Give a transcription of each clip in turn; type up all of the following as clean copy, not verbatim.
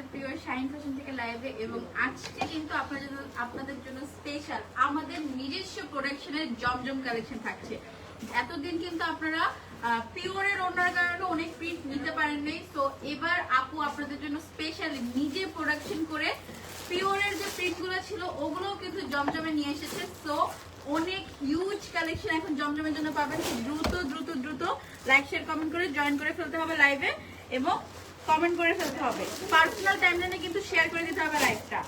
আপনাদের প্রিয় shine fashion থেকে লাইভে। এবং আজকে কিন্তু আপনাদের জন্য স্পেশাল আমাদের নিজস্ব প্রোডাকশনের জমজম কালেকশন থাকছে। এতদিন কিন্তু আপনারা পিওরের ওনার কারণে অনেক প্রিন্ট নিতে পারেননি, তো এবার আপু আপনাদের জন্য স্পেশালি নিজে প্রোডাকশন করে পিওরের যে প্রিন্টগুলো ছিল ওগুলোও কিন্তু জমজমে নিয়ে এসেছে। সো অনেক হিউজ কালেকশন এখন জমজমের জন্য পাবেন। দ্রুত দ্রুত দ্রুত লাইক শেয়ার কমেন্ট করে জয়েন করে ফেলতে হবে লাইভে এবং কমেন্ট করে ফেলতে হবে। পার্সোনাল টাইমলাইনে কিন্তু শেয়ার করে দিতে হবে লাইভটা।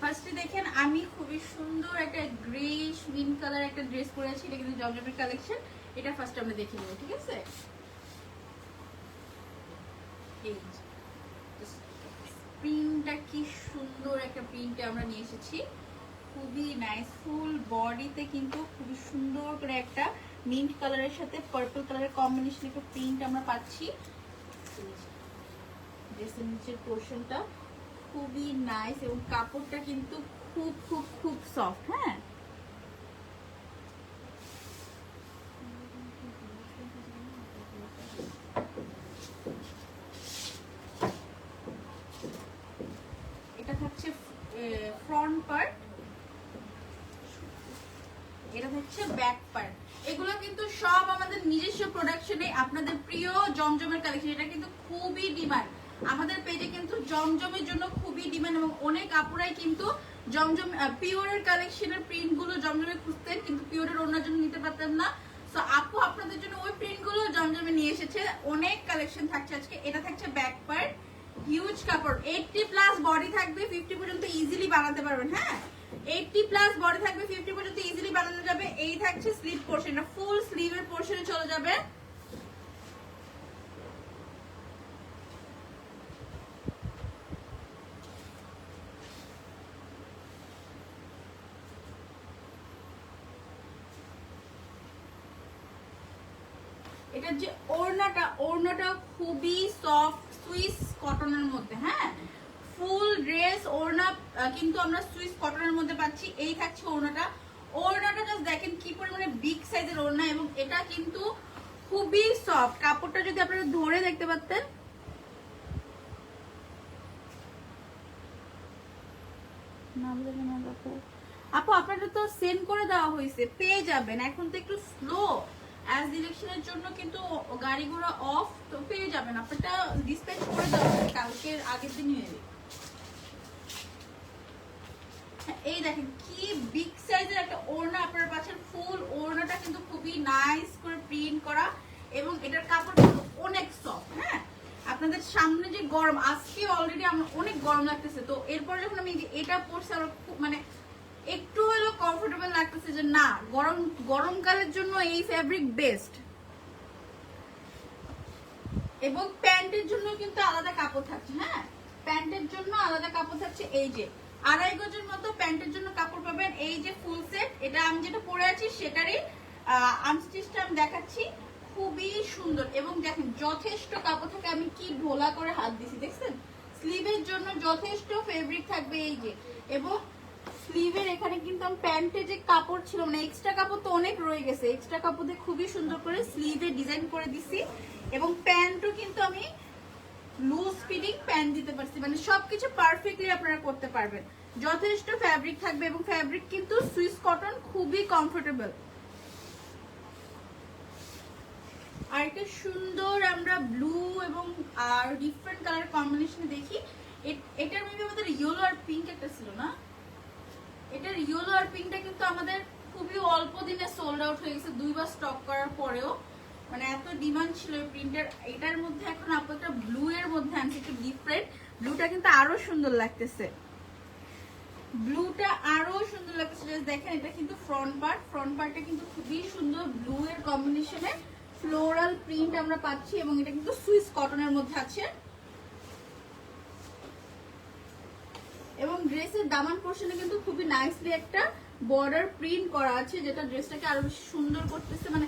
ফার্স্টে দেখেন আমি খুবই সুন্দর একটা গ্রেইশ মিন্ট কালার একটা ড্রেস পরেছি, এটা কিন্তু জমজমের কালেকশন। এটা ফার্স্ট আমরা দেখে নেব, ঠিক আছে? এই প্রিন্টটা কি সুন্দর একটা প্রিন্টে আমরা নিয়ে এসেছি, খুবই নাইস। ফুল বডিতে কিন্তু খুবই সুন্দর করে একটা মিন্ট কালারের সাথে পার্পল কালারের কম্বিনেশন একটা প্রিন্ট আমরা পাচ্ছি। ড্রেসের নিচের পোর্শনটা খুবই নাইস এবং কাপড়টা কিন্তু খুব খুব খুব সফট। হ্যাঁ, এটা হচ্ছে ফ্রন্ট পার্ট, এটা হচ্ছে ব্যাক পার্ট। এগুলো কিন্তু সব আমাদের নিজস্ব প্রোডাকশনে আপনাদের প্রিয় জমজমের কালেকশন। এটা কিন্তু খুবই ডিমান্ড আমাদের পেজে, কিন্তু জমজমের জন্য খুবই ডিমান্ড এবং অনেক আপুরাই কিন্তু জমজম পিওরের কালেকশনের প্রিন্ট গুলো জমজমে খুঁজতেন কিন্তু পিওরের ওনার জন্য নিতে পারতেন না। সো আপু আপনাদের জন্য ওই প্রিন্ট গুলো জমজমে নিয়ে এসেছে। অনেক কালেকশন থাকছে আজকে। এটা থাকছে ব্যাক পার্ট, হিউজ কাপড়, 80+ বডি থাকবে, 50 পর্যন্ত ইজিলি বানাতে পারবেন। হ্যাঁ, 80+ বডি থাকবে, 50 পর্যন্ত ইজিলি বানানো যাবে। এই থাকছে স্লিভ পোর্শন, এটা ফুল স্লিভের পোর্শনে চলে যাবে। এটা যে ওড়নাটা খুবই সফট সুইস কটনের মধ্যে। হ্যাঁ, ফুল ড্রেস ওড়না কিন্তু আমরা সুইস কটনের মধ্যে পাচ্ছি। এই থাকছে ওড়নাটা জাস্ট দেখেন কি পরিমাণে বিগ সাইজের ওড়না এবং এটা কিন্তু খুবই সফট। কাপড়টা যদি আপনারা ধরে দেখতে পারতেন, আপু আপনাদের তো সেন্ড করে দেওয়া হয়েছে, পেয়ে যাবেন। এখন তো একটু স্লো অ্যাজ ইলেকশনের জন্য কিন্তু গাড়ি ঘোড়া অফ, তো পেয়ে যাবেন। আপনারটা ডিসপ্যাচ করে দেওয়া হবে কালকের আগের দিনই নেবে। এই দেখেন কি বিগ সাইজের একটা ওড়না আপনারা পাচ্ছেন। ফুল ওড়নাটা কিন্তু খুবই নাইস করে প্রিন্ট করা এবং এটার কাপড় কিন্তু অনেক সফট। হ্যাঁ, আপনাদের সামনে যে গরম, আজকে অলরেডি আমার অনেক গরম লাগতেছে, তো এরপর যখন আমি এটা পরছি আমার মানে একটু হলেও কমফোর্টেবল লাগতেছে যে না, গরমকালের জন্য এই ফ্যাব্রিক বেস্ট। এবং প্যান্টের জন্য কিন্তু আলাদা কাপড় থাকছে। হ্যাঁ, প্যান্টের জন্য আলাদা কাপড় থাকছে। এই যে 2.5 গজের মতো প্যান্টের জন্য কাপড় পাবেন। এই যে ফুল সেট, এটা আমি যেটা পরে আছি সেটারই আনস্টিচটা আমি দেখাচ্ছি, খুবই সুন্দর। এবং দেখেন যথেষ্ট কাপড় থাকে, আমি কি ঢোলা করে হাত দিছি দেখছেন। স্লিভের জন্য যথেষ্ট ফেব্রিক থাকবে। এই যে এবং স্লিভের এখানে কিন্তু আমি প্যান্টে যে কাপড় ছিল মানে এক্সট্রা কাপড় তো অনেক রয়ে গেছে, এক্সট্রা কাপড় দিয়ে খুবই সুন্দর করে স্লিভে ডিজাইন করে দিছি এবং প্যান্টও কিন্তু আমি লুজ ফিটিং প্যান্ট দিতে পারছি, মানে সবকিছু পারফেক্টলি আপনারা করতে পারবেন। যথেষ্ট ফ্যাব্রিক থাকবে এবং ফ্যাব্রিক কিন্তু সুইস কটন, খুবই কমফোর্টেবল। আর একটা সুন্দর আমরা ব্লু এবং আর ডিফারেন্ট কালার কম্বিনেশনে দেখি। এটার মধ্যে আমাদের ইয়েলো আর পিঙ্ক একটা ছিল না, এটার ইয়েলো আর পিঙ্কটা কিন্তু আমাদের খুবই অল্প দিনে সোল্ড আউট হয়ে গেছে, 2বার স্টক করার পরেও। মানে এত ডিমান্ড ছিল এই প্রিন্টার। এটার মধ্যে এখন আপাতত ব্লু এর মধ্যে আনছে, একটু ডিফারেন্ট ব্লুটা কিন্তু আরো সুন্দর লাগতেছে, ব্লুটা আরো সুন্দর লাগতেছে। জাস্ট দেখেন এটা কিন্তু ফ্রন্ট পার্টটা কিন্তু খুবই সুন্দর, ব্লু এর কম্বিনেশনে ফ্লোরাল প্রিন্ট আমরা পাচ্ছি এবং এটা কিন্তু সুইস কটনের মধ্যে আছে। এবং ড্রেসের দামান পোরশনে কিন্তু খুবই নাইসলি একটা বর্ডার প্রিন্ট করা আছে, যেটা ড্রেসটাকে আরো বেশি সুন্দর করতেছে। মানে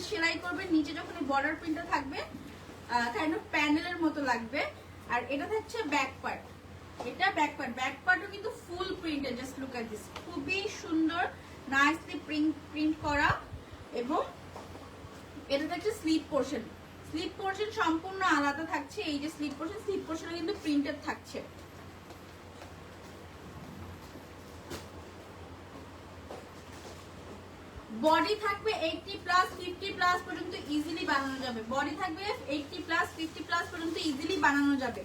সেলাই করবে, নিচে যখন এই বর্ডার প্রিন্টটা থাকবে কাইন্ড অফ প্যানেলের মতো লাগবে। আর এটা থাকছে ব্যাক পার্ট, এটা ব্যাক পার্টও কিন্তু full printed. Just look at this, খুবই সুন্দর নাইসলি প্রিন্ট করা। এবং এটা থাকছে স্লিপ পোরশন সম্পূর্ণ আলাদা থাকছে। এই যে স্লিপ পোরশনে কিন্তু প্রিন্টেড থাকছে। বডি থাকবে 80+ 50+ পর্যন্ত ইজিলি বানানো যাবে, বডি থাকবে 80+ 50+ পর্যন্ত ইজিলি বানানো যাবে।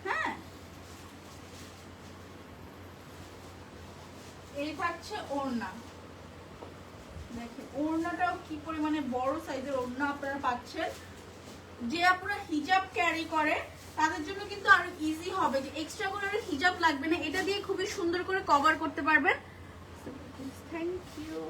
হ্যাঁ, এই থাকছে ওড়না, দেখেন ওড়নাটাও কি পরিমাণে বড় সাইজের ওড়না আপনারা পাচ্ছেন। যে আপনারা হিজাব ক্যারি করে তাদের জন্য কিন্তু আরো ইজি হবে, যে এক্সট্রা করে আর হিজাব লাগবে না, এটা দিয়ে খুবই সুন্দর করে কভার করতে পারবেন। Thank you.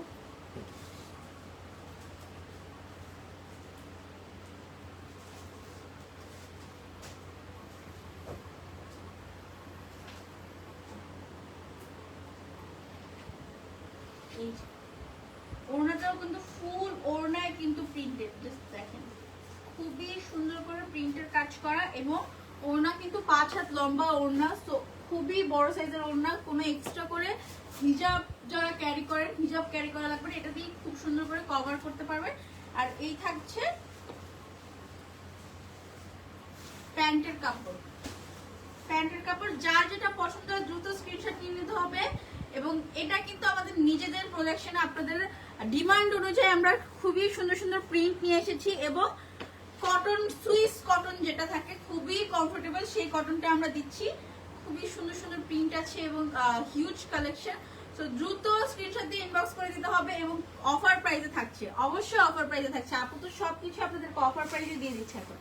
ওড়নাটাও কিন্তু ফুল ওড়নায় কিন্তু প্রিন্টেড, জাস্ট দেখেন খুবই সুন্দর করে প্রিন্টের কাজ করা। এবং ওড়না কিন্তু 5 হাত লম্বা ওড়না, সো খুবই বড় সাইজের ওড়না, কোনো এক্সট্রা করে হিজাব যারা ক্যারি করেন হিজাব ক্যারি করা লাগবে, এটা দিয়ে খুব সুন্দর করে কভার করতে পারবে। আর এই থাকছে প্যান্টের কাপড়, যার যেটা পছন্দ হয় দ্রুত স্ক্রিনশট নিয়ে নিতে হবে। এবং এটা কিন্তু আমাদের নিজেদের প্রোডাকশনে আপনাদের ডিমান্ড অনুযায়ী আমরা খুবই সুন্দর সুন্দর প্রিন্ট নিয়ে এসেছি। এবং কটন, সুইস কটন যেটা থাকে খুবই কমফোর্টেবল, সেই কটনটা আমরা দিচ্ছি। খুবই সুন্দর সুন্দর প্রিন্ট আছে এবং হিউজ কালেকশন। সো দ্রুত স্ক্রিনশট দিয়ে ইনবক্স করে দিতে হবে। এবং অফার প্রাইসে থাকছে, অবশ্যই অফার প্রাইসে থাকছে। আপু তো সবকিছু আপনাদেরকে অফার প্রাইসে দিয়ে দিচ্ছে এখন।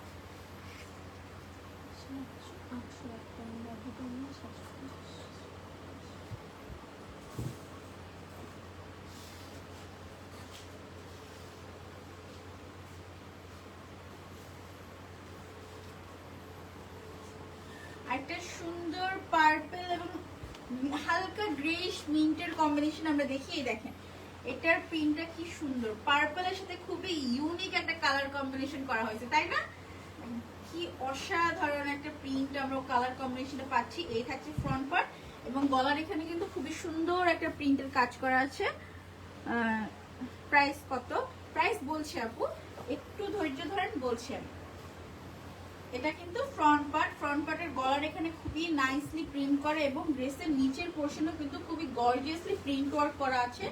একটা সুন্দর পার্পল এবং হালকা গ্রেইশ মিন্টের কম্বিনেশন আমরা দেখি। এই দেখেন এটার প্রিন্টটা কি সুন্দর, পার্পলের সাথে খুবই ইউনিক একটা কালার কম্বিনেশন করা হয়েছে, তাই না? কি অসাধারণ একটা প্রিন্ট আমরা কালার কম্বিনেশনটা পাচ্ছি। এই থাকছে ফ্রন্ট পার্ট এবং গলার এখানে কিন্তু খুবই সুন্দর একটা প্রিন্টের কাজ করা আছে। প্রাইস কত? প্রাইস বলছি আপু, একটু ধৈর্য ধরেন, বলছি আমি। এটা কিন্তু ফ্রন্ট পার্টের গলার এখানে খুবই নাইসলি প্রিন্ট করে এবং ড্রেসের নিচের পোর্শনও কিন্তু খুবই গর্জিয়াসলি প্রিন্ট ওয়ার্ক করা আছে।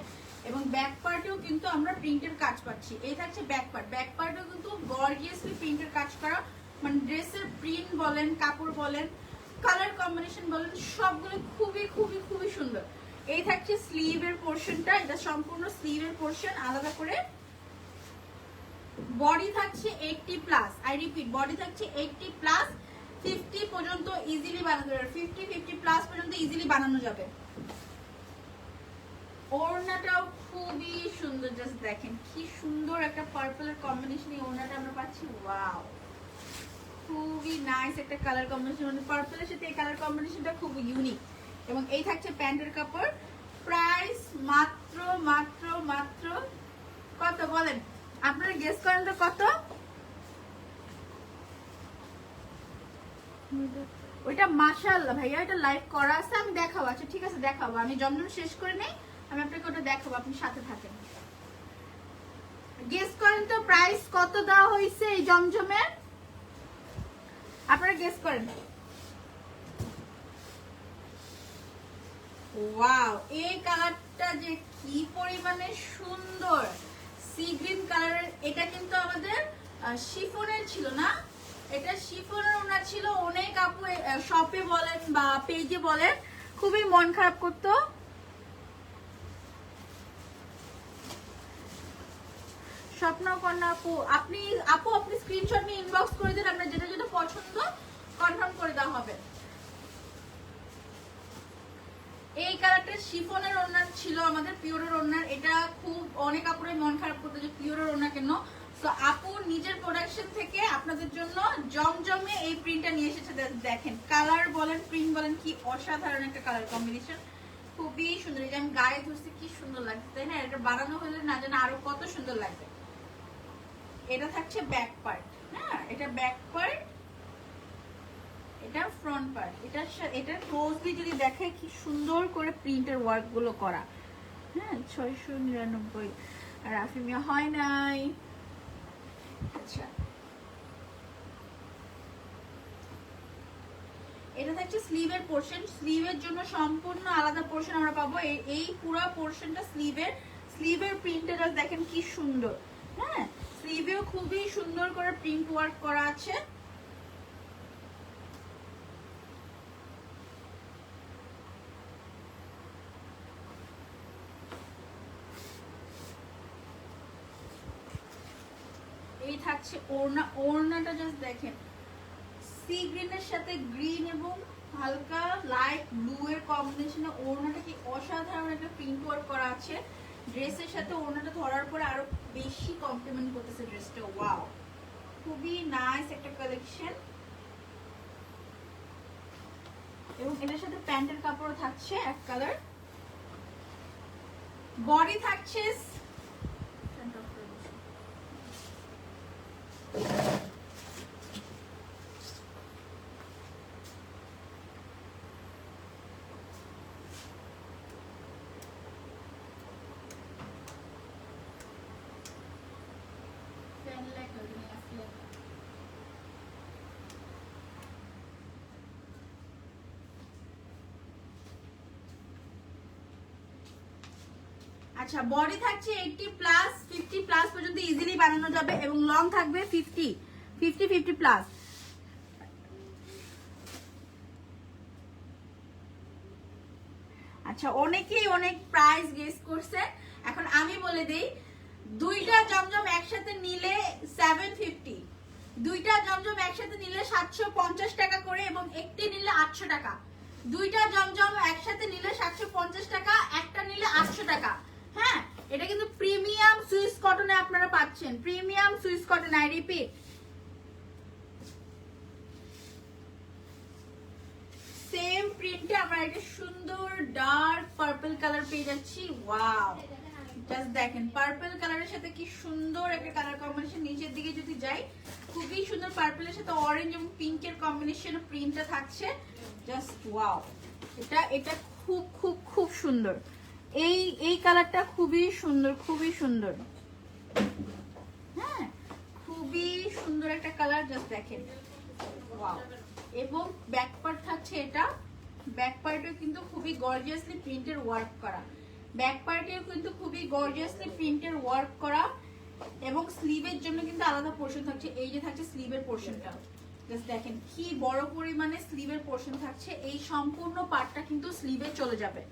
এবং ব্যাক পার্টেও কিন্তু আমরা প্রিন্টের কাজ পাচ্ছি। এই থাকছে ব্যাক পার্টেও কিন্তু গর্জিয়াসলি প্রিন্টের কাজ করা। মানে ড্রেসের প্রিন্ট বলেন, কাপড় বলেন, কালার কম্বিনেশন বলেন, সবগুলো খুবই খুবই খুবই সুন্দর। এই থাকছে স্লিভের পোর্শনটা, এটা সম্পূর্ণ স্লিভের পোর্শন আলাদা করে। বডি থাকছে 80+, আই রিপিট বডি থাকছে 80+, 50 পর্যন্ত ইজিলি বানানো যাবে, 50+ পর্যন্ত ইজিলি বানানো যাবে। ওড়নাটাও খুবই সুন্দর, জাস্ট দেখেন কি সুন্দর একটা পার্পলের কম্বিনেশন এই ওড়নাটা আমরা পাচ্ছি। ওয়াও, খুবই নাইস একটা কালার কম্বিনেশন, মানে পার্পলের সাথে এই কালার কম্বিনেশনটা খুব ইউনিক। এবং এই থাকছে প্যান্টের কাপড়। প্রাইস মাত্র মাত্র মাত্র কত বলেন আপনারা, গেস করেন তো কত? ওইটা মাশাআল্লাহ ভাইয়া, এটা লাইভ করা আছে, আমি দেখাবো। আচ্ছা ঠিক আছে দেখাবো, আমি জমজম শেষ করে নেই, আমি আপনাকে ওটা দেখাবো, আপনি সাথে থাকেন। গেস করেন তো প্রাইস কত দেওয়া হয়েছে এই জমজমের, আপনারা গেস করেন। ওয়াও, এই কালারটা যে কি পরিমাণে সুন্দর, সি গ্রিন কালারের। এটা কিন্তু আমাদের শিফনের ছিল না, এটা শিফনের ওনা ছিল। অনেক আপু শপে বলেন বা পেজে বলেন খুবই মন খারাপ করতো। স্বপ্নকন্যা আপু, আপনি স্ক্রিনশট নিয়ে ইনবক্স করে দিন, আপনার যেটা যেটা পছন্দ কনফার্ম করে দেওয়া হবে। শিফনের ওড়না ছিল আমাদের, পিওরের ওড়না। এটা খুব অনেক আপুরে মন খারাপ করতে যে পিওরের ওড়না কেন। তো আপু নিজের প্রোডাকশন থেকে আপনাদের জন্য জমজমে এই প্রিন্টটা নিয়ে এসেছে। দেখেন কালার বলেন প্রিন্ট বলেন কি অসাধারণ একটা কালার কম্বিনেশন, খুবই সুন্দর। এই যে আমি গায়ে ধরছি কি সুন্দর লাগছে তাই না? এটা বানানো হলে না জানা আরো কত সুন্দর লাগবে। এটা থাকছে ব্যাক পার্ট, হ্যাঁ এটা ব্যাক পার্ট, এটা ফ্রন্ট পার্ট। এটা ক্লোজলি যদি দেখে কি সুন্দর করে প্রিন্টের ওয়ার্ক গুলো করা, হ্যাঁ 699 আর আফিমিয়া হয় নাই। আচ্ছা এটা থাকছে স্লিভের পোরশন, স্লিভের জন্য সম্পূর্ণ আলাদা পোরশন আমরা পাবো। এই পুরো পোরশনটা স্লিভের প্রিন্টটা দেখেন কি সুন্দর, হ্যাঁ স্লিভেও খুবই সুন্দর করে প্রিন্ট ওয়ার্ক করা আছে। এই থাকছে ওড়না, ওড়নাটা জাস্ট দেখেন সি গ্রিনের সাথে গ্রিন এবং হালকা লাইট ব্লু এর কম্বিনেশনে ওড়নাটা কি অসাধারণ একটা প্রিন্ট ওয়ার্ক করা আছে। ড্রেসের সাথে ওড়নাটা ধরার পরে আরো বেশি কমপ্লিমেন্ট করতেছে ড্রেসটা। ওয়াও খুবই নাইস একটা কালেকশন। এবং এটার সাথে প্যান্টের কাপড় থাকছে এক কালার, বডি থাকছে আচ্ছা বডি থাকছে 80 প্লাস 50 প্লাস পর্যন্ত ইজিলি বানানো যাবে এবং লং থাকবে 50 প্লাস। আচ্ছা অনেকেই অনেক প্রাইস গেস করছে, এখন আমি বলে দেই দুইটা জমজম একসাথে নিলে 750, দুইটা জমজম একসাথে নিলে 750 টাকা করে এবং একটি নিলে 800 টাকা। দুইটা জমজম একসাথে নিলে 750 টাকা, একটা নিলে 800 টাকা। হ্যাঁ এটা কিন্তু প্রিমিয়াম সুইস কটনে আপনারা পাচ্ছেন, premium Swiss cotton. I repeat same প্রিন্টে আমরা একটা সুন্দর ডার্ক পার্পল কালার পেয়ে যাচ্ছি। ওয়াও জাস্ট দেখেন পার্পল কালারের সাথে কি সুন্দর একটা কালার কম্বিনেশন। নিচের দিকে যদি যাই খুবই সুন্দর পার্পলের সাথে অরেঞ্জ এবং পিঙ্কের কম্বিনেশন প্রিন্টটা থাকছে। জাস্ট ওয়াও এটা খুব খুব খুব সুন্দর। এই কালারটা খুবই সুন্দর, খুবই সুন্দর, হ্যাঁ খুবই সুন্দর একটা কালার। জাস্ট দেখেন ওয়াও। এবং ব্যাক পার্ট থাকছে এটা, ব্যাক পার্টেও কিন্তু খুবই গর্জিয়াসলি প্রিন্টের ওয়ার্ক করা, ব্যাক পার্টেও কিন্তু খুবই গর্জিয়াসলি প্রিন্টের ওয়ার্ক করা। এবং স্লিভের জন্য কিন্তু আলাদা পোরশন থাকছে। এই যে থাকছে স্লিভের পোরশনটা, জাস্ট দেখেন কি বড় পরিমাণে স্লিভের পোরশন থাকছে। এই সম্পূর্ণ পার্টটা কিন্তু স্লিভে চলে যাবে।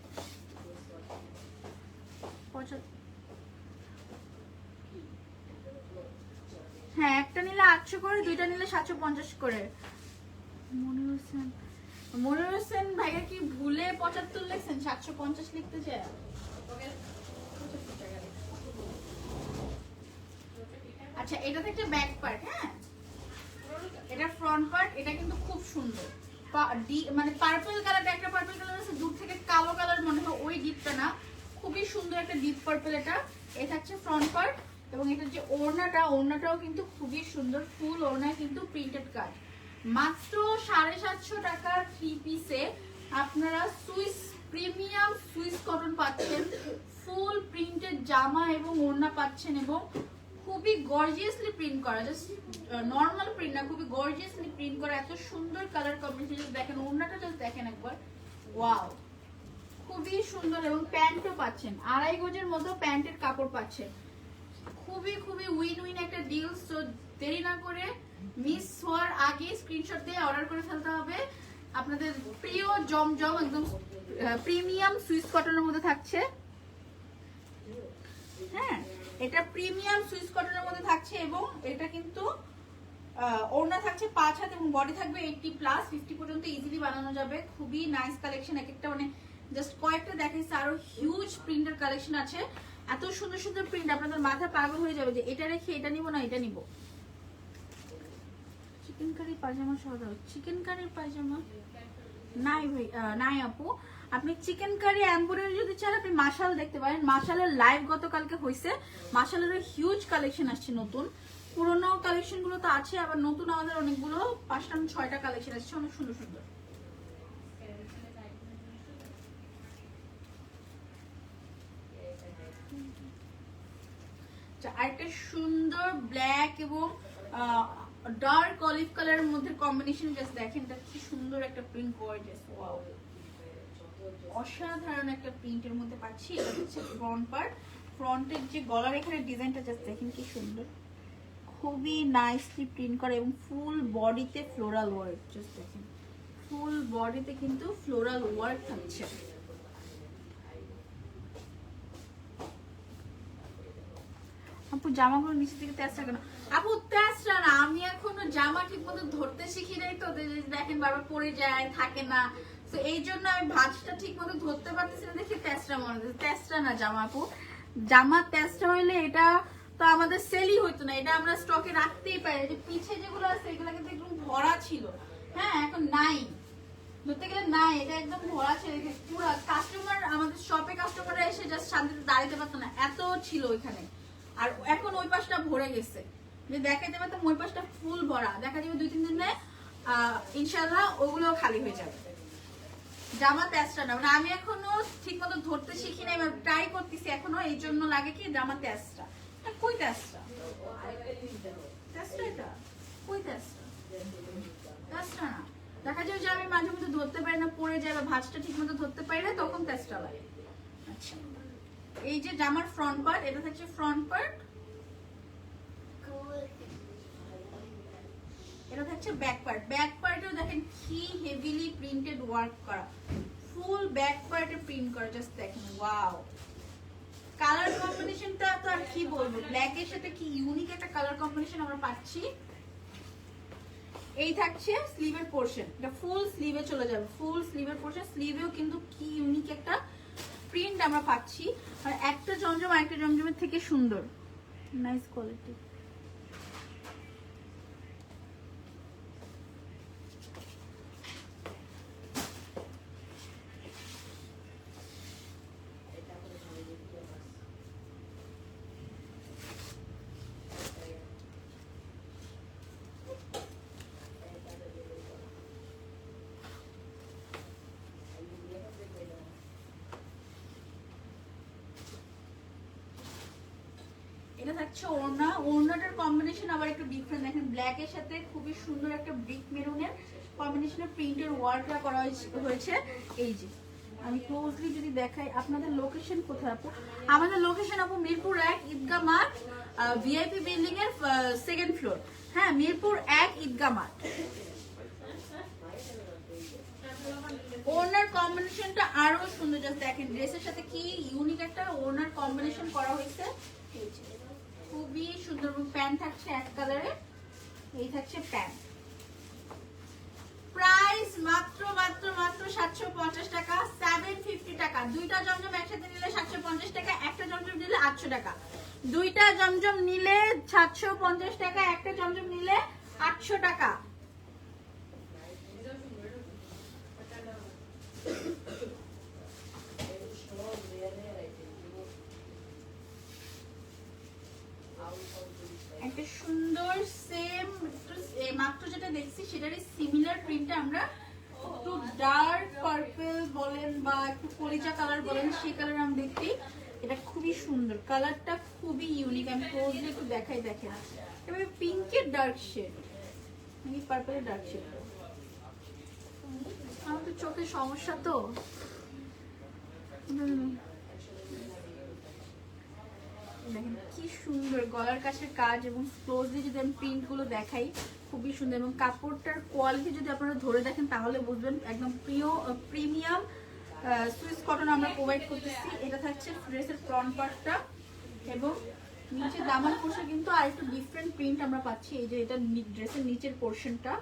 হ্যাঁ একটা নিলে 800 করে, দুইটা নিলে 750 করে। মনির হোসেন ভাইয়া কি ভুলে 75 লিখছেন, 750 লিখতে চায়। আচ্ছা এটা থেকে ব্যাক পার্ট, হ্যাঁ এটা ফ্রন্ট পার্ট। এটা কিন্তু খুব সুন্দর মানে পার্পল কালারটা, একটা পার্পল কালার আছে দূর থেকে কালো কালার মনে হয়, ওই ডিপটা না, খুবই সুন্দর একটা ডিপ পার্পল এটা। এই থাকছে ফ্রন্ট পার্ট এবং এটা যে ওড়নাটাও কিন্তু খুবই সুন্দর, ফুল ওড়নায় কিন্তু প্রিন্টেড কাজ। মাত্র 750 টাকার 3 পিসে আপনারা সুইস প্রিমিয়াম সুইস কটন পাচ্ছেন, ফুল প্রিন্টেড জামা এবং ওড়না পাচ্ছেন এবং খুবই গর্জিয়াসলি প্রিন্ট করা, জাস্ট নরমাল প্রিন্ট না, খুবই গর্জিয়াসলি প্রিন্ট করা। এত সুন্দর কালার কম্বিনেশন দেখেন, ওড়নাটা জাস্ট দেখেন একবার, ওয়াও খুবই সুন্দর। এবং প্যান্টও পাচ্ছেন, 2.5 গজের মতো প্যান্টের কাপড় পাচ্ছেন। খুবই খুবই উইন উইন একটা ডিল। সো দেরি না করে মিস হওয়ার আগে স্ক্রিনশট দিয়ে অর্ডার করে ফেলতে হবে। আপনাদের প্রিয় জমজম একদম প্রিমিয়াম সুইস কটনের মধ্যে থাকছে, হ্যাঁ এটা প্রিমিয়াম সুইস কটনের মধ্যে থাকছে এবং এটা কিন্তু ওড়না থাকছে 5 হাত এবং বডি থাকবে 80 প্লাস 50 পর্যন্ত ইজিলি বানানো যাবে। খুবই নাইস কালেকশন, এক একটা মানে জাস্ট কয়েকটা দেখাইছে, আরো হিউজ প্রিন্টের কালেকশন আছে। এত সুন্দর সুন্দর প্রিন্ট, আপনাদের মাথা পাগল হয়ে যাবে যে এটা রেখে এটা নিব না এটা নিব। চিকেন কারি পায়জামা সহ দাও। চিকেন কারির পায়জামা নাই ভাই, নাই আপু। আপনি চিকেন কারি এমব্রয়ডারি যদি চান আপনি মাশাল দেখতে পারেন। মাশালের লাইভ গতকালকে হয়েছে, মাশালের হিউজ কালেকশন আসছে নতুন। পুরোনো কালেকশন গুলো তো আছে, আবার নতুন আমাদের অনেকগুলো 5টা 6টা কালেকশন আসছে, অনেক সুন্দর সুন্দর। আরেকটা সুন্দর ব্ল্যাক এবং ডার্ক অলিভ কালারের মধ্যে কম্বিনেশন, জাস্ট দেখেন এটা কি সুন্দর একটা প্রিন্ট, গর্জিয়াস, ওয়াও, অসাধারণ একটা প্রিন্টের মধ্যে পাচ্ছি। এটা হচ্ছে ফ্রন্ট পার্ট, ফ্রন্টের যে গলার এখানে ডিজাইনটা জাস্ট দেখেন কি সুন্দর, খুবই নাইসলি প্রিন্ট করা এবং ফুল বডিতে ফ্লোরাল ওয়ার্ক, জাস্ট দেখেন ফুল বডিতে কিন্তু ফ্লোরাল ওয়ার্ক থাকছে। আপু জামাগুলো নিচে থেকে তেসরা কেন? আপু তেসরা না, আমি এখনো জামা ঠিক মতো ধরতে শিখি নাই তো, দেখেন বারবার পরে যায়, থাকে না, তো এই জন্য আমি ভাঁজটা ঠিক মতো ধরতে পারতেছি না দেখি তেসরা মনে হচ্ছে। তেসরা না জামা আপু, জামা তেসরা হইলে এটা তো আমাদের সেলই হইতো না, এটা আমরা স্টকে রাখতেই পারি। যে পিছে যেগুলো আছে এগুলো কিন্তু একদম ভরা ছিল, হ্যাঁ এখন নাই, ধরতে গেলে নাই, এটা একদম ভরা ছিল। পুরো কাস্টমার আমাদের শপে কাস্টমাররা এসে জাস্ট শান্তিতে দাঁড়াতে পারতো না, এত ছিল ওইখানে। আর এখন ওই পাশটা ভরে গেছে, যে দেখাইতে পারতাম ওই পাশটা ফুল ভরা, দেখা যাবে 2-3 দিনে ইনশাআল্লাহ ওগুলো খালি হয়ে যাবে। জামা তেসরা না, মানে আমি এখনো ঠিক মতো ধরতে শিখি নাই, ট্রাই করতেছি এখনো, এই জন্য লাগে কি জামা তেসরা। কই তেসরা? তেসরা এটা কই তেসরা? তেসরা না, দেখা যায় যে আমি মাঝে মধ্যে ধরতে পারি না, পরে যায় বা ভাঁজটা ঠিক মতো ধরতে পারি না, তখন তেসরা লাগে। আচ্ছা, এই যে জামার ফ্রন্ট পার্ট, এটা হচ্ছে ফ্রন্ট পার্ট, এটা হচ্ছে ব্যাক পার্ট। ব্যাক পার্টেও দেখেন কি হেভিলি প্রিন্টেড ওয়ার্ক করা, ফুল ব্যাক পার্টে প্রিন্ট করা, জাস্ট দেখেন ওয়াও। কালার কম্বিনেশনটা তো আর কি বলবো, ব্ল্যাক এর সাথে কি ইউনিক একটা কালার কম্বিনেশন আমরা পাচ্ছি। এই থাকছে স্লিভের পোরশন, এটা ফুল স্লিভে চলে যাবে, ফুল স্লিভের পোরশন, স্লিভেও কিন্তু কি ইউনিক একটা প্রিন্ট আমরা পাচ্ছি। আর একটা জমজম আরেকটা জমজমের থেকে সুন্দর, নাইস কোয়ালিটি। এটা থাকছে ওড়না, ওড়নাটার কম্বিনেশন আবার একটু ডিফারেন্ট, দেখেন ব্ল্যাক এর সাথে খুবই সুন্দর একটা ব্রিক মেরুনের কম্বিনেশনের প্রিন্টের ওয়ার্কটা করা হয়েছে। এই যে আমি ক্লোজলি যদি দেখাই, আপনাদের লোকেশন কোথায় আপু? আমাদের লোকেশন আপু মিরপুর 1 ঈদগাহ মাঠ, ভিআইপি বিল্ডিং এর 2nd ফ্লোর। হ্যাঁ, মিরপুর 1 ঈদগাহ মাঠ। ওড়নার কম্বিনেশনটা আরো সুন্দর, জাস্ট দেখেন ড্রেসের সাথে কি ইউনিক একটা ওড়নার কম্বিনেশন করা হয়েছে, খুবই সুন্দর। প্যান্ট থাকছে এক কালারে, এই থাকছে প্যান্ট। প্রাইস মাত্র মাত্র মাত্র 750 টাকা, 750 টাকা। দুইটা জমজম একসাথে নিলে 750 টাকা, একটা জমজম নিলে 800 টাকা। দুইটা জমজম নিলে 750 টাকা, একটা জমজম নিলে 800 টাকা। একটা সুন্দর সেম মাত্র যেটা দেখছি সেটারই সিমিলার প্রিন্টটা আমরা একটু ডার্ক পার্পল বলেন বা একটু কলিজা কালার বলেন, সেই কালার আমরা দেখছি। এটা খুবই সুন্দর, কালারটা খুবই ইউনিক। আমি ক্লোজলি একটু দেখাই, দেখেন এবারে পিঙ্কের ডার্ক শেড, মানে পার্পলের ডার্ক শেড। আমার তো চোখের সমস্যা তো, দেখেন কি সুন্দর গলার কাছের কাজ, এবং ক্লোজলি যদি আমি প্রিন্ট গুলো দেখাই খুবই সুন্দর, এবং কাপড়টার কোয়ালিটি যদি আপনারা ধরে দেখেন তাহলে বুঝবেন একদম প্রিমিয়াম সুইস কটন আমরা প্রোভাইড করতেছি। এটা থাকছে ড্রেসের ফ্রন্ট পার্টটা, এবং নিচে দামান পোর্শন কিন্তু আর একটু ডিফারেন্ট প্রিন্ট আমরা পাচ্ছি। এই যে এটা ড্রেসের নিচের পোর্শনটা,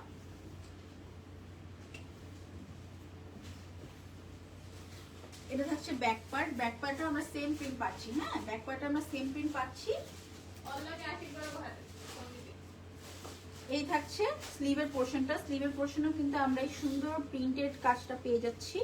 এটা থাকছে ব্যাক পার্ট, ব্যাক পার্টও আমরা সেম প্রিন্ট পাচ্ছি। হ্যাঁ, ব্যাক পার্টে আমরা সেম প্রিন্ট পাচ্ছি। এই থাকছে স্লিভের পোর্শনটা, স্লিভের পোর্শনও কিন্তু আমরা এই সুন্দর প্রিন্টেড কাজটা পেয়ে যাচ্ছি।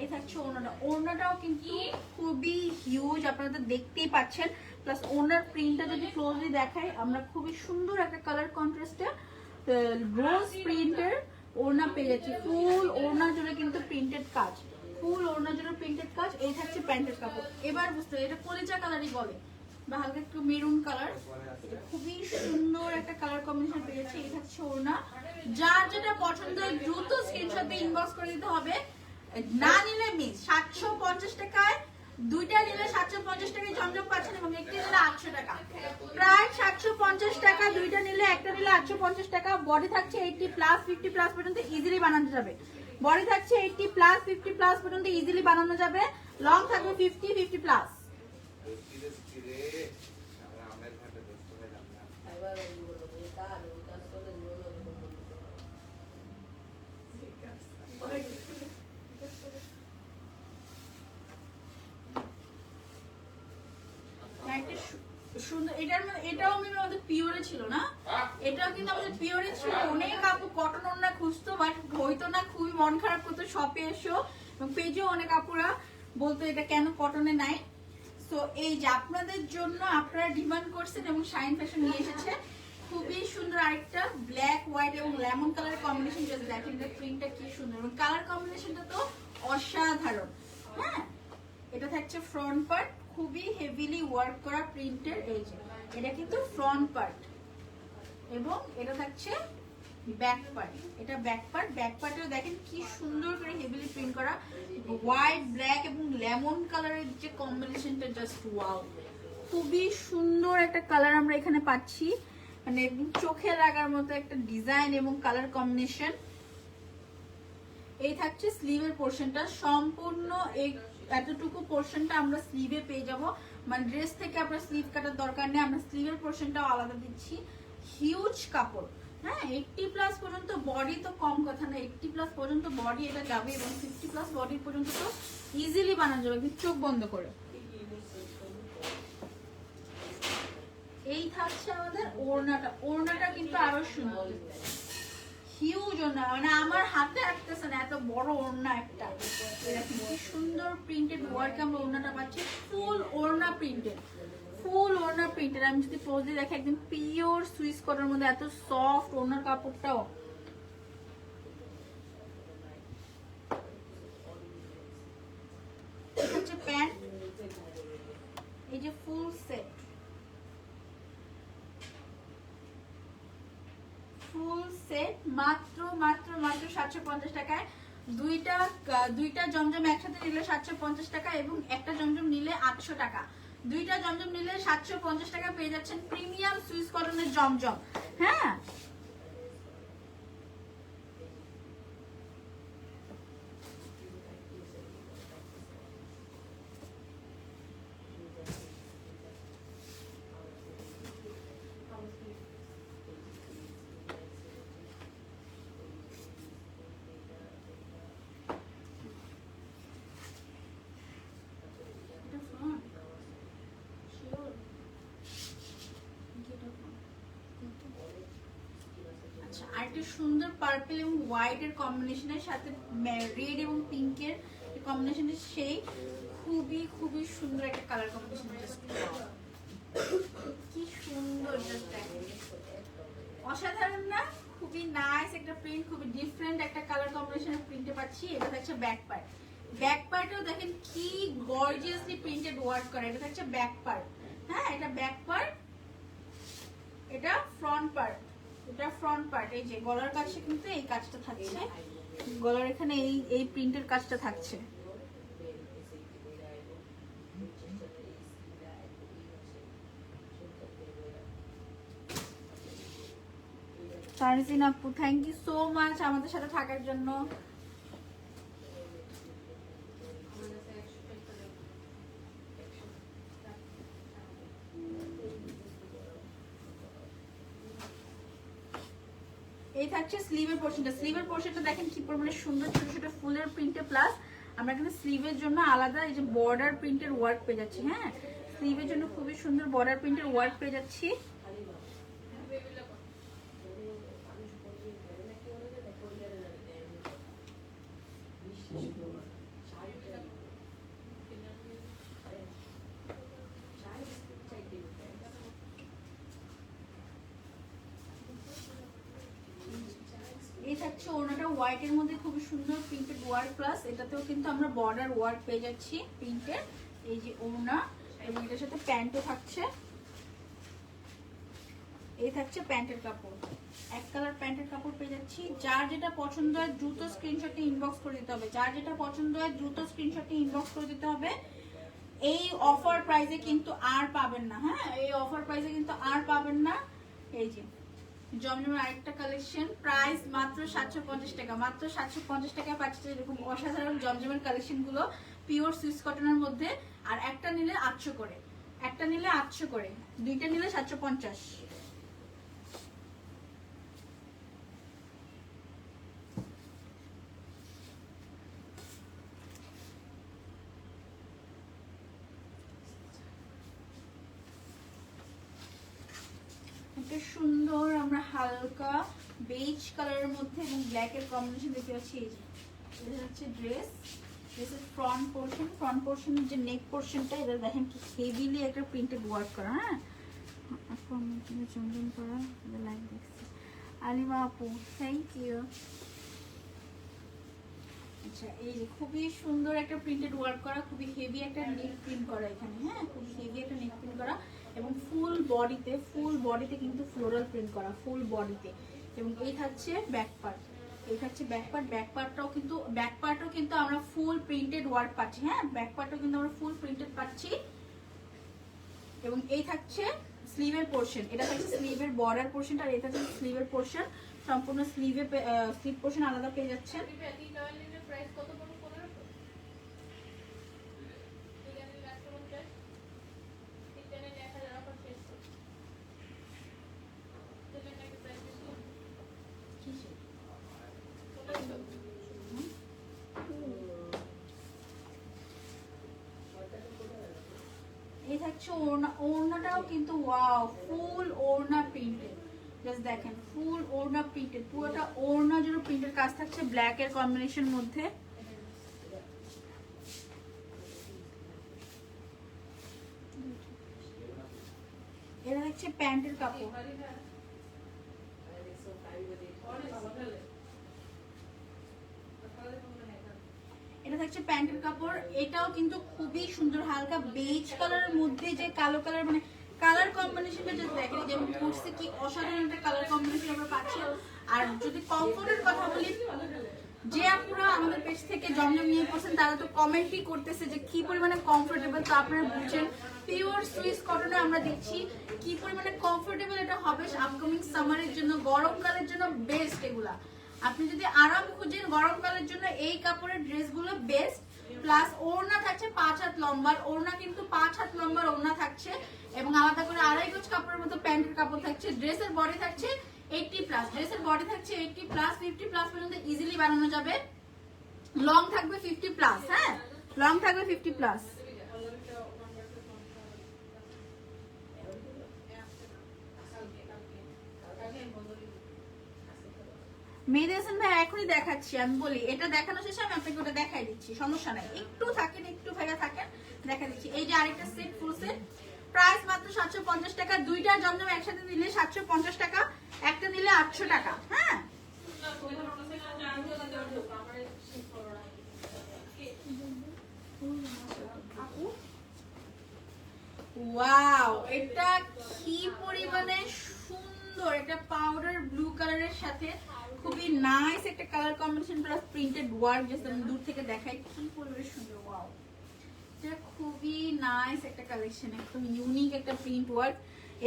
এই থাকছে ওড়নাটা, ওড়নাটাও কিন্তু খুবই হিউজ, আপনারা তো দেখতেই পাচ্ছেন। প্লাস ওড়নার প্রিন্টটা যদি ক্লোজলি দেখাই, আমরা খুবই সুন্দর একটা কালার কন্ট্রাস্টে রোজ প্রিন্টের ওড়না পেয়ে যাচ্ছি। ফুল ওড়না জুড়ে কিন্তু প্রিন্টেড কাজ, ফুল ওড়না জুড়ে প্রিন্টেড কাজ। এই থাকছে প্যান্টের কাপড়। এবার বুঝতে, এটা কলিজা কালারই বলে বা হালকা একটু মেরুন কালার, খুবই সুন্দর একটা কালার কম্বিনেশন পেয়েছি। এই থাকছে ওড়না। যার যেটা পছন্দ দ্রুত স্ক্রিনশট দিয়ে ইনবক্স করে দিতে হবে। না নিলে মিস 750 টাকায়, দুইটা নিলে 750 টাকায় জমজম পাচ্ছেন এবং একটা নিলে 800 টাকা, প্রায় 750 টাকা। দুইটা নিলে, একটা নিলে 850 টাকা। বডি থাকছে 80 প্লাস 50 প্লাস পর্যন্ত ইজিলি বানানো যাবে। বডি থাকছে 80 প্লাস 50 প্লাস পর্যন্ত ইজিলি বানানো যাবে। লং থাকবে 50 প্লাস। এটাও আমাদের পিওরে ছিল না, এটাও কিন্তু আমাদের পিওরে ছিল। অনেক আপু কটন ওড়না খুঁজতো বাট হইতো না, খুবই মন খারাপ করতো। শপে এসো এবং পেজেও অনেক আপুরা বলতো এটা কেন কটনে নাই। সো এই যে আপনাদের জন্য আপনারা ডিমান্ড করছেন এবং শাইন ফ্যাশন নিয়ে এসেছে খুবই সুন্দর আরেকটা ব্ল্যাক হোয়াইট এবং লেমন কালার কম্বিনেশন। যদি দেখেন এটা প্রিন্টটা কি সুন্দর এবং কালার কম্বিনেশনটা তো অসাধারণ। হ্যাঁ, এটা থাকছে ফ্রন্ট পার্ট, খুবই হেভিলি ওয়ার্ক করা প্রিন্টের। এই যে এটা কিন্তু ফ্রন্ট পার্ট এবং এটা থাকছে ব্যাক পার্ট। এটা ব্যাক পার্ট, ব্যাক পার্টেও দেখেন কি সুন্দর করে হেভিলি প্রিন্ট করা। হোয়াইট, ব্ল্যাক এবং লেমন কালারের যে কম্বিনেশনটা জাস্ট ওয়াও, খুবই সুন্দর একটা কালার আমরা এখানে পাচ্ছি। মানে একদম চোখে লাগার মতো একটা ডিজাইন এবং কালার কম্বিনেশন। এই থাকছে স্লিভের পোর্শনটা, সম্পূর্ণ এতটুকু পোর্শনটা আমরা স্লিভে পেয়ে যাব। মানে ড্রেস থেকে আপনার স্লিভ কাটার দরকার নেই, আমরা স্লিভের পোর্শনটাও আলাদা দিচ্ছি। হিউজ কাপড়। হ্যাঁ, 80 প্লাস পর্যন্ত বডি তো কম কথা না, 80 প্লাস পর্যন্ত বডি এটা যাবে এবং 50 প্লাস বডি পর্যন্ত তো ইজিলি বানানো যাবে কিন্তু চোখ বন্ধ করে। এই থাকছে আমাদের ওড়নাটা, ওড়নাটা কিন্তু আরো সুন্দর, হিউজ ওড়না, মানে আমার হাতে আসতেছে না এত বড় ওড়না একটা। এরকম কি সুন্দর প্রিন্টেড ওয়ার্ক আমরা ওড়নাটা পাচ্ছি, ফুল ওড়না প্রিন্টেড, ফুল ওড়না প্রিন্টেড। আমি যদি ক্লোজলি দেখি একদম পিওর সুইস কটনের মধ্যে এত সফট ওড়নার কাপড়টাও। এটা হচ্ছে প্যান্ট, এই যে ফুল সেট, ফুল সেট মাত্র মাত্র মাত্র 750 টাকায়। দুইটা জমজম একসাথে নিলে 750 টাকা এবং একটা জমজম নিলে 800 টাকা। দুইটা জমজম নিলে 750 টাকা পেয়ে যাচ্ছেন প্রিমিয়াম সুইস কটনের জমজম। হ্যাঁ, আরেকটা সুন্দর পার্পল এবং হোয়াইট এর কম্বিনেশনের সাথে রেড এবং পিঙ্কের কম্বিনেশনের সেই খুবই খুবই সুন্দর একটা কালার কম্বিনেশন। কি সুন্দর, অসাধারণ না? খুবই নাইস একটা প্রিন্ট, খুবই ডিফারেন্ট একটা কালার কম্বিনেশনের প্রিন্টে পাচ্ছি। এটা হচ্ছে ব্যাক পার্ট, ব্যাক পার্টেও দেখেন কি গর্জিয়াসলি প্রিন্টেড ওয়ার্ক করা। এটা হচ্ছে ব্যাক পার্ট। হ্যাঁ, এটা ব্যাক পার্ট, এটা ফ্রন্ট পার্ট, এটা ফ্রন্ট পার্ট। এই যে গলার কাছে কিন্তু এই কাজটা থাকছে, গলার এখানে এই প্রিন্টের কাজটা থাকছে। তারজিন আপু, থ্যাংক ইউ সো মাচ আমাদের সাথে থাকার জন্য। এই থাকছে স্লিভের পোর্শনটা দেখেন কি পরিমাণে সুন্দর, ছোট ছোট ফুলের প্রিন্টে, প্লাস আমরা কিন্তু স্লিভের জন্য আলাদা এই যে বর্ডার প্রিন্টের ওয়ার্ক পেয়ে যাচ্ছি। হ্যাঁ, স্লিভের জন্য খুবই সুন্দর বর্ডার প্রিন্টের ওয়ার্ক পেয়ে যাচ্ছি। এই থাকছে ওনাটা হোয়াইটের মধ্যে খুবই সুন্দর প্রিন্টেড ওয়ার্ক, প্লাস এটাতেও কিন্তু আমরা বর্ডার ওয়ার্ক পেয়ে যাচ্ছি প্রিন্টের। এই যে ওনা, এবং এটার সাথে প্যান্টও থাকছে। এই থাকছে প্যান্টের কাপড়, এক কালার প্যান্টের কাপড় পেয়ে যাচ্ছি। যার যেটা পছন্দ হয় দ্রুত স্ক্রিনশটে ইনবক্স করে দিতে হবে, যার যেটা পছন্দ হয় দ্রুত স্ক্রিনশটে ইনবক্স করে দিতে হবে। এই অফার প্রাইসে কিন্তু আর পাবেন না। হ্যাঁ, এই অফার প্রাইসে কিন্তু আর পাবেন না। এই যে জমজমের আরেকটা কালেকশন, প্রাইস মাত্র 750 টাকা, মাত্র 750 টাকায় পাচ্ছেন এরকম অসাধারণ জমজমের কালেকশন গুলো পিওর সুইস কটনের মধ্যে। আর একটা নিলে 800 করে, একটা নিলে 800 করে, দুইটা নিলে 750। একটা সুন্দর আমরা হালকা বেজ কালারের মধ্যে এবং ব্ল্যাক এর কম্বিনেশন দেখতে পাচ্ছি। এই যে এটা হচ্ছে ড্রেসের ফ্রন্ট পোর্শনের যে নেক পোর্শনটা, এটা দেখেন কি হেভিলি একটা প্রিন্টেড ওয়ার্ক করা। হ্যাঁ, চন্দন করা, লাইক দেখছি আলিমা আপু, থ্যাংক ইউ। আচ্ছা, এই যে খুবই সুন্দর একটা প্রিন্টেড ওয়ার্ক করা, খুবই হেভি একটা নেক প্রিন্ট করা এখানে। হ্যাঁ, খুবই হেভি একটা নেক প্রিন্ট করা এবং ফুল বডিতে কিন্তু ফ্লোরাল প্রিন্ট করা ফুল বডিতে। এবং এই থাকছে ব্যাক পার্ট, ব্যাক পার্টও কিন্তু আমরা ফুল প্রিন্টেড ওয়ার্ক পাচ্ছি। হ্যাঁ, ব্যাক পার্টও কিন্তু আমরা ফুল প্রিন্টেড পাচ্ছি। এবং এই থাকছে স্লিভের পোর্শন, এটা থাকছে স্লিভের বর্ডার পোর্শনটা, আর এটা থাকছে স্লিভের পোর্শন। সম্পূর্ণ স্লিভ পোর্শন আলাদা পেয়ে যাচ্ছে। এই থাকছে ওড়না, ওড়নাটাও কিন্তু ওয়াও ফুল ওড়না প্রিন্টেড। জাস্ট দেখেন ফুল ওড়না প্রিন্টেড, পুরোটা ওড়না জুড়ে প্রিন্টের কাজ থাকছে ব্ল্যাক এর কম্বিনেশন মধ্যে। এটা হচ্ছে প্যান্টের কাপড়, এটা থাকছে প্যান্টের কাপড়। এটাও কিন্তু খুবই সুন্দর হালকা বেজ কালারের মধ্যে যে কালো কালার, মানে কালার কম্বিনেশনটা জাস্ট দেখেন যে আমি পরছি কি অসাধারণ একটা কালার কম্বিনেশন আমরা পাচ্ছি। আর যদি কমফোর্টের কথা বলি, যে আপনারা আমাদের পেজ থেকে জমজম নিয়ে পড়ছেন তারা তো কমেন্টই করতেছে যে কি পরিমাণে কমফোর্টেবল। তো আপনারা বুঝছেন পিওর সুইস কটনে আমরা দেখছি কি পরিমাণে কমফোর্টেবল এটা হবে আপকামিং সামারের জন্য, গরমকালের জন্য বেস্ট এগুলা। আপনি যদি আরাম খুঁজেন গরমকালের জন্য এই কাপড়ের ড্রেসগুলো বেস্ট। প্লাস ওড়না থাকছে 5 হাত লম্বার, ওড়না কিন্তু 5 হাত লম্বার ওড়না থাকছে এবং আলাদা করে 2.5 গজ কাপড়ের মতো প্যান্টের কাপড় থাকছে। ড্রেসের বডি থাকছে 80+, ড্রেসের বডি থাকছে 80+, 50+ পর্যন্ত ইজিলি বানানো যাবে। লং থাকবে 50+, হ্যাঁ লং থাকবে 50+। মেহেদী হাসান ভাই এখনই দেখাচ্ছি, আমি বলি এটা দেখানো শেষে আমি আপনাকে ওটা দেখাই দিচ্ছি, সমস্যা নাই, একটু থাকেন, একটু ভাইয়া থাকেন, দেখা দিচ্ছি। এই যে আরেকটা সেট, ফুল সেট, প্রাইস মাত্র 750 টাকা। দুইটা জমজম একসাথে নিলে 750 টাকা, একটা নিলে 800 টাকা। হ্যাঁ, ওয়াও, এটা কি পরিমাণে সুন্দর একটা পাউডার ব্লু কালারের সাথে খুবই নাইস একটা colour combination plus printed work, যেটা আমি দূর থেকে দেখাই কি পরিমাণে সুন্দর। ওয়াও, এটা খুবই নাইস একটা কালেকশন, একদম ইউনিক একটা প্রিন্ট ওয়ার্ক।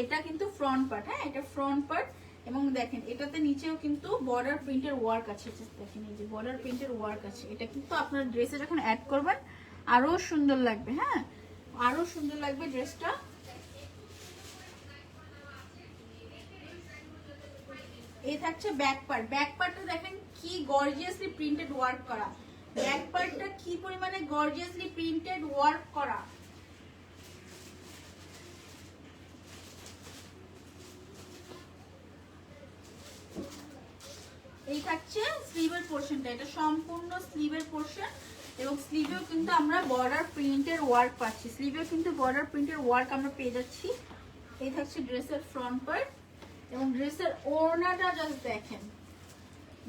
এটা কিন্তু ফ্রন্ট পার্ট, হ্যাঁ এটা ফ্রন্ট পার্ট। এবং দেখেন এটাতে নিচেও কিন্তু বর্ডার প্রিন্টের ওয়ার্ক আছে, দেখেন এই যে বর্ডার প্রিন্টের ওয়ার্ক আছে। এটা কিন্তু আপনার ড্রেসে যখন অ্যাড করবেন আরো সুন্দর লাগবে। হ্যাঁ, আরো সুন্দর লাগবে ড্রেসটা। এই থাকছে ব্যাক পার্ট। ব্যাক পার্টটা দেখেন কি গর্জিয়াসলি প্রিন্টেড ওয়ার্ক করা, ব্যাক পার্টটা কি পরিমাণে গর্জিয়াসলি প্রিন্টেড ওয়ার্ক করা। এই থাকছে স্লিভের পোরশনটা, এটা সম্পূর্ণ স্লিভের পোরশন এবং স্লিভেও কিন্তু আমরা বর্ডার প্রিন্টের ওয়ার্ক পাচ্ছি, স্লিভেও কিন্তু বর্ডার প্রিন্টের ওয়ার্ক আমরা পেয়ে যাচ্ছি। এই থাকছে ড্রেসের ফ্রন্ট পার্ট এবং ড্রেসের ওড়নাটা জাস্ট দেখেন,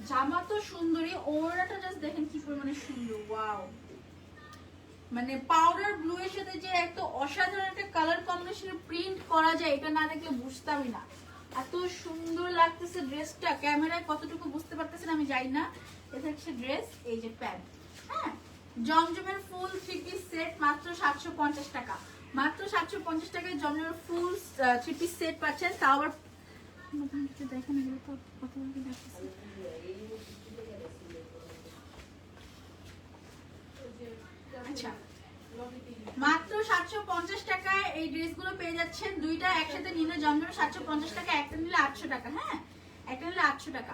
জামা তো সুন্দরী, ওড়নাটা জাস্ট দেখেন কি পরিমাণে সুন্দর। ওয়াও, মানে পাউডার ব্লু এর সাথে যে এত অসাধারণ একটা কালার কম্বিনেশনে প্রিন্ট করা যায় এটা না দেখলে বুঝতামই না, এত সুন্দর লাগতেছে ড্রেসটা। ক্যামেরায় কতটুকু বুঝতে পারতেছেন আমি জানি না। এটা হচ্ছে ড্রেস, এই যে প্যান্ট। হ্যাঁ, জমজমের ফুল 3 পিস সেট মাত্র 750 টাকা, মাত্র 750 টাকায় জমজমের ফুল 3 পিস সেট পাচ্ছেন। তাও আবার দেখেন, এগুলো তো কত দেখতেছি। আচ্ছা, মাত্র 750 টাকায় এই ড্রেসগুলো পেয়ে যাচ্ছেন। দুইটা একসাথে নিলে জমজম 750 টাকা, একটা নিলে 800 টাকা। হ্যাঁ, একটা নিলে 800 টাকা।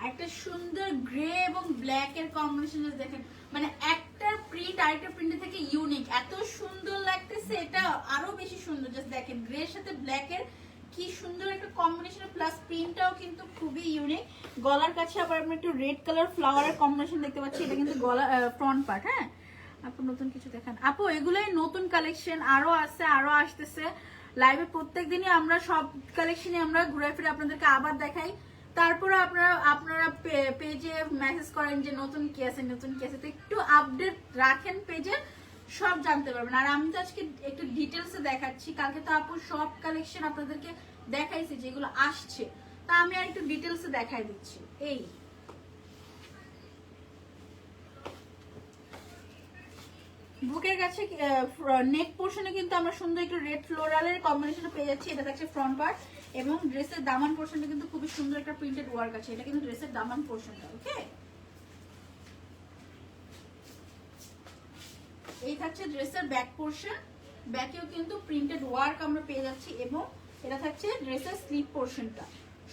একটা সুন্দর গ্রে এবং ব্ল্যাক এর কম্বিনেশন দেখেন, মানে একটা প্রিন্ট আরেকটা প্রিন্টের থেকে ইউনিক, এত সুন্দর লাগতেছে। এটা আরো বেশি সুন্দর, জাস্ট দেখেন গ্রে এর সাথে ব্ল্যাক এর কি সুন্দর একটা কম্বিনেশন, প্লাস প্রিন্টটাও কিন্তু খুবই ইউনিক। গলার কাছে আবার আমরা একটু রেড কালার ফ্লাওয়ারের কম্বিনেশন দেখতে পাচ্ছি, এটা কিন্তু গলা ফ্রন্ট পার্ট। হ্যাঁ আপু, নতুন কিছু দেখান আপু, এগুলাই নতুন কালেকশন, আরো আছে, আরো আসতেছে। লাইভে প্রত্যেক দিনই আমরা সব কালেকশনই আমরা ঘুরে ফিরে আপনাদেরকে আবার দেখাই, তারপরে আপনারা পেজে মেসেজ করেন যে নতুন কি আছে, নতুন কি আছে, তো একটু আপডেট রাখেন পেজে, সব জানতে পারবেন। আর আমি তো আজকে একটু ডিটেলসে দেখাচ্ছি, কালকে তো আপু সব কালেকশন আপনাদেরকে দেখাইছি যেগুলো আসছে, তা আমি আর একটু ডিটেলসে দেখাই দিচ্ছি। এই বুকের কাছে নেক পোর্শনে কিন্তু আমরা সুন্দর একটু রেড ফ্লোরালের কম্বিনেশন পেয়ে যাচ্ছি। এটা থাকছে ফ্রন্ট পার্ট এবং ড্রেসের দামান পোর্শনটা কিন্তু খুবই সুন্দর একটা প্রিন্টেড ওয়ার্ক আছে, এটা কিন্তু ড্রেসের দামান পোর্শনটা। ওকে, এই থাকছে ড্রেসের ব্যাক পোর্শন, ব্যাকেও কিন্তু প্রিন্টেড ওয়ার্ক আমরা পেয়ে যাচ্ছি এবং এটা থাকছে ড্রেসের স্লিভ পোর্শনটা,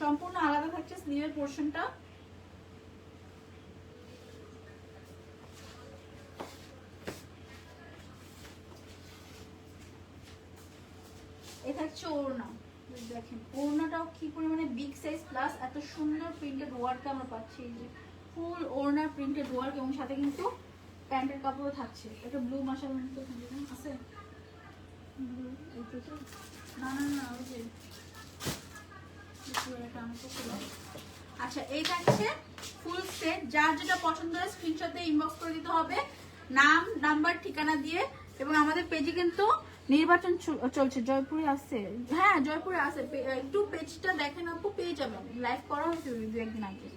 সম্পূর্ণ আলাদা থাকছে স্লিভের পোর্শনটা। এটা হচ্ছে ওড়না, দেখেন ওড়নাটাও কি পরিমাণে বিগ সাইজ, প্লাস এত সুন্দর প্রিন্টেড ওয়ার্ক আমরা পাচ্ছি, এই যে ফুল ওড়নার প্রিন্টেড ওয়ার্ক এবং সাথে কিন্তু প্যান্টের কাপড়ও থাকছে। এটা ব্লু মাশাল আছে, না না না ওই যে আচ্ছা, এই থাকছে ফুল সেট। যার যেটা পছন্দ হয় স্ক্রিনশট দিয়ে ইনবক্স করে দিতে হবে, নাম নাম্বার ঠিকানা দিয়ে। এবং আমাদের পেজে কিন্তু নির্বাচন চলছে, জয়পুরে আছে। হ্যাঁ জয়পুরে আছে, একটু পেজটা দেখেন আপু, পেয়ে যাবেন, লাইভ করা হয়েছে দু একদিন আগে।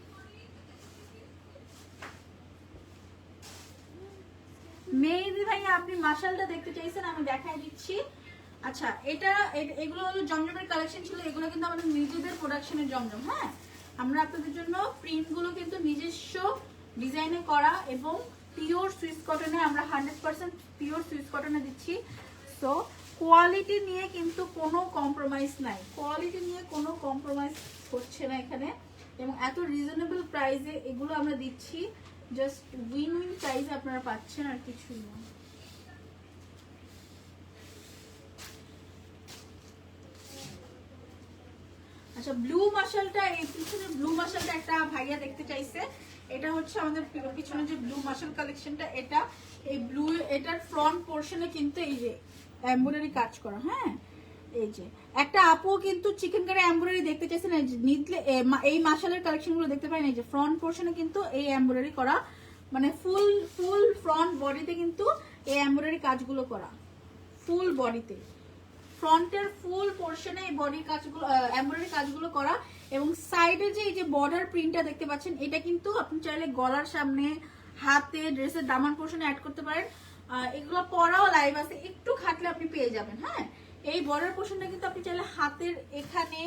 মেহেদি ভাই আপনি মাশালটা দেখতে চাইছেন, আমি দেখাই দিচ্ছি। আচ্ছা, এগুলো হলো জমজমের কালেকশন ছিল, এগুলো কিন্তু আমাদের নিজেদের প্রোডাকশনের জমজম। হ্যাঁ, আমরা আপনাদের জন্য প্রিন্টগুলো কিন্তু নিজস্ব ডিজাইনে করা এবং পিওর সুইস কটনে, আমরা 100% পিওর সুইস কটনে দিচ্ছি। সো কোয়ালিটি নিয়ে কিন্তু কোনো কম্প্রোমাইজ নাই, কোয়ালিটি নিয়ে কোনো কম্প্রোমাইজ হচ্ছে না এখানে, এবং এত রিজনেবল প্রাইসে এগুলো আমরা দিচ্ছি, জাস্ট উইন উইন প্রাইসে আপনারা পাচ্ছেন, আর কিছুই না। আচ্ছা, ব্লু মাশালটা, এই পিছনে ব্লু মাশালটা একটা ভাইয়া দেখতে চাইছে, এটা হচ্ছে আমাদের পিছনে যে ব্লু মাশাল কালেকশনটা, এটা এই ব্লু, এটার ফ্রন্ট পোর্শনে কিন্তু এই যে এমব্রয়ডারি কাজ করা। হ্যাঁ, এই যে একটা আপু কিন্তু চিকেন কারি এমব্রয়ডারি দেখতে চাইছেন, নিতলে এই মাশালের কালেকশনগুলো দেখতে পারেন। এই যে ফ্রন্ট পোর্শনে কিন্তু এই এমব্রয়ডারি করা, মানে ফুল ফ্রন্ট বডিতে কিন্তু এই এমব্রয়ডারি কাজগুলো করা, ফুল বডিতে, ফ্রন্টের ফুল পোর্শনে এই বডির কাজগুলো, এমব্রয়ডারি কাজগুলো করা। এবং সাইডে যে এই যে বর্ডার প্রিন্টটা দেখতে পাচ্ছেন, এটা কিন্তু আপনি চাইলে গলার সামনে, হাতে, ড্রেসের দামান পোর্শনে অ্যাড করতে পারেন। এগুলো পরাও লাইভ আছে, একটু খাটলে আপনি পেয়ে যাবেন। হ্যাঁ, এই বর্ডার পোর্শনটা কিন্তু আপনি চাইলে হাতের এখানে,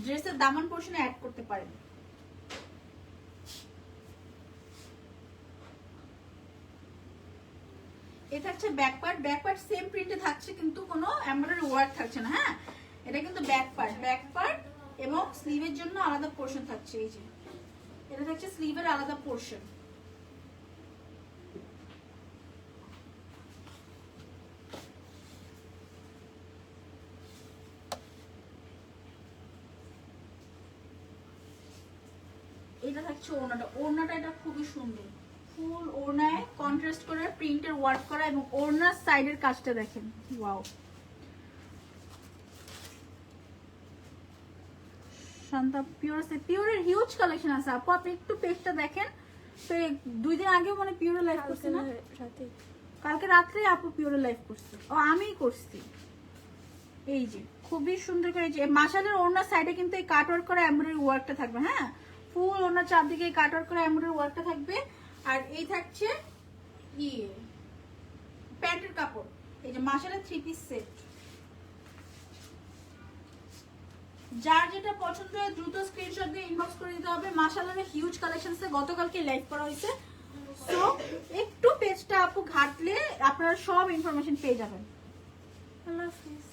ড্রেসের দামান পোর্শনে অ্যাড করতে পারেন। এটা হচ্ছে ব্যাক পার্ট সেম প্রিন্টে থাকছে কিন্তু কোনো এমব্রয়ডারি ওয়ার্ক থাকছে না। হ্যাঁ, এটা কিন্তু ব্যাক পার্ট এবং স্লিভের জন্য আলাদা পোরশন থাকছে। এই যে এটা থাকছে স্লিভের আলাদা পোরশন। এটা থাকছে ওড়নাটা এটা খুবই সুন্দর, ফুল ওড়নায় কন্ট্রাস্ট করে প্রিন্টের ওয়ার্ক করা এবং ওড়নার সাইডের কাজটা দেখেন, ওয়াও। শান্তা পিওরের হিউজ কালেকশন আছে আপু, আপনি একটু পেজটা দেখেন। তো 2 দিন আগেও মানে পিওরের লাইভ করছে না, কালকে রাত্রে আপু পিওরের লাইভ করছে, ও আমিই করছি। এই যে খুবই সুন্দর করে যে মাশালের ওড়নার সাইডে কিন্তু এই কাটওয়ার্ক করা এমব্রয়ডারি ওয়ার্কটা থাকবে। হ্যাঁ, ফুল ওড়নার চারদিকে কাটওয়ার্ক করা এমব্রয়ডারি ওয়ার্কটা থাকবে। আর এই থাকছে প্যান্টের কাপড়, এই যে মাশালের 3 পিস সেট। যার যেটা পছন্দ হয় দ্রুত স্ক্রিনশট দিয়ে ইনবক্স করে দিতে হবে। মাশাআল্লাহ হিউজ কালেকশনসে গতকালকে লাইভ করা হয়েছে, সো একটু পেজটা আপু ঘাটলে আপনারা সব ইনফরমেশন পেয়ে যাবেন। আল্লাহ হাফেজ।